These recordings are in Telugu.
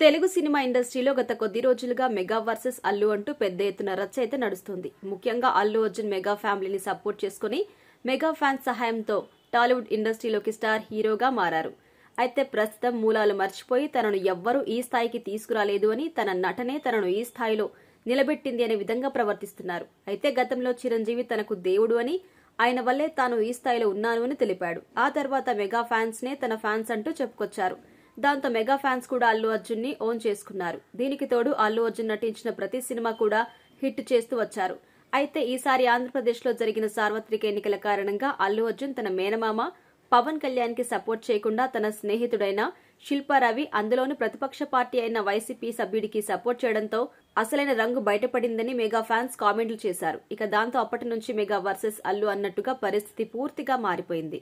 తెలుగు సినిమా ఇండస్ట్రీలో గత కొద్ది రోజులుగా మెగా వర్సెస్ అల్లు అంటూ పెద్ద ఎత్తున రచ్చ అయితే నడుస్తుంది. ముఖ్యంగా అల్లు అర్జున్ మెగా ఫ్యామిలీని సపోర్ట్ చేసుకుని మెగా ఫ్యాన్స్ సహాయంతో టాలీవుడ్ ఇండస్ట్రీలోకి స్టార్ హీరోగా మారారు. అయితే ప్రస్తుతం మూలాలు మర్చిపోయి తనను ఎవ్వరూ ఈ స్థాయికి తీసుకురాలేదు అని, తన నటనే తనను ఈ స్థాయిలో నిలబెట్టింది అనే విధంగా ప్రవర్తిస్తున్నారు. అయితే గతంలో చిరంజీవి తనకు దేవుడు అని, ఆయన వల్లే తాను ఈ స్థాయిలో ఉన్నాను అని తెలిపాడు. ఆ తర్వాత మెగా ఫ్యాన్స్ నే తన ఫ్యాన్స్ అంటూ చెప్పుకొచ్చారు. దాంతో మెగా ఫ్యాన్స్ కూడా అల్లు అర్జున్ ని ఓన్ చేసుకున్నారు. దీనికి తోడు అల్లు అర్జున్ నటించిన ప్రతి సినిమా కూడా హిట్ చేస్తూ వచ్చారు. అయితే ఈసారి ఆంధ్రప్రదేశ్ లో జరిగిన సార్వత్రిక ఎన్నికల కారణంగా అల్లు అర్జున్ తన మేనమామ పవన్ కళ్యాణ్ కి సపోర్ట్ చేయకుండా తన స్నేహితుడైన శిల్పారావి, అందులోని ప్రతిపక్ష పార్టీ అయిన వైసీపీ సభ్యుడికి సపోర్ట్ చేయడంతో అసలైన రంగు బయటపడిందని మెగా ఫ్యాన్స్ కామెంట్లు చేశారు. ఇక దాంతో అప్పటి నుంచి మెగా వర్సెస్ అల్లు అన్నట్టుగా పరిస్థితి పూర్తిగా మారిపోయింది.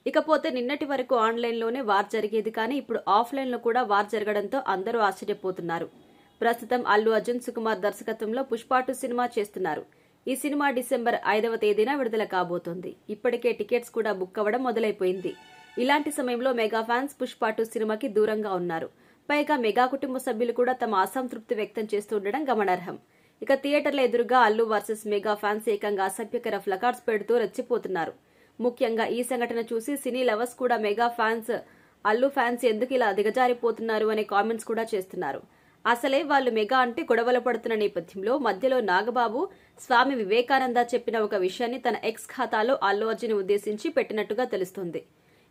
ఇకపోతే నిన్నటి వరకు ఆన్లైన్లోనే వార్ జరిగేది, కానీ ఇప్పుడు ఆఫ్లైన్లో కూడా వార్ జరగడంతో అందరూ ఆశ్చర్యపోతున్నారు. ప్రస్తుతం అల్లు అర్జున్ సుకుమార్ దర్శకత్వంలో పుష్ప 2 సినిమా చేస్తున్నారు. ఈ సినిమా డిసెంబర్ 5వ తేదీన విడుదల కాబోతోంది. ఇప్పటికే టికెట్స్ కూడా బుక్ అవ్వడం మొదలైపోయింది. ఇలాంటి సమయంలో మెగా ఫ్యాన్స్ పుష్ప 2 సినిమాకి దూరంగా ఉన్నారు. పైగా మెగా కుటుంబ సభ్యులు కూడా తమ అసంతృప్తి వ్యక్తం చేస్తుండడం గమనార్హం. ఇక థియేటర్ల ఎదురుగా అల్లు వర్సెస్ మెగా ఫ్యాన్స్ ఏకంగా అసభ్యకర ప్లకార్డ్స్ పెడుతూ రెచ్చిపోతున్నారు. ముఖ్యంగా ఈ సంఘటన చూసి సినీ లవర్స్ కూడా మెగా ఫ్యాన్స్ అల్లు ఫ్యాన్స్ ఎందుకు ఇలా దిగజారిపోతున్నారు అనే కామెంట్స్ కూడా చేస్తున్నారు. అసలే వాళ్ళు మెగా అంటే గొడవలు పడుతున్న నేపథ్యంలో మధ్యలో నాగబాబు స్వామి వివేకానంద చెప్పిన ఒక విషయాన్ని తన ఎక్స్ ఖాతాలో అల్లు అర్జున్ ఉద్దేశించి పెట్టినట్టుగా తెలుస్తుంది.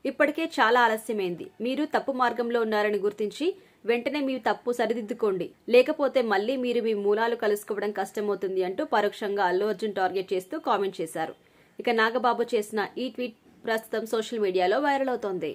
ఇప్పటికే చాలా ఆలస్యమైంది. మీరు తప్పు మార్గంలో ఉన్నారని గుర్తించి వెంటనే మీ తప్పు సరిదిద్దుకోండి, లేకపోతే మళ్లీ మీరు మీ మూలాలు కలుసుకోవడం కష్టమవుతుంది అంటూ పరోక్షంగా అల్లు అర్జున్ టార్గెట్ చేస్తూ కామెంట్ చేశారు. ఇక నాగబాబు చేసిన ఈ ట్వీట్ ప్రస్తుతం సోషల్ మీడియాలో వైరల్ అవుతోంది.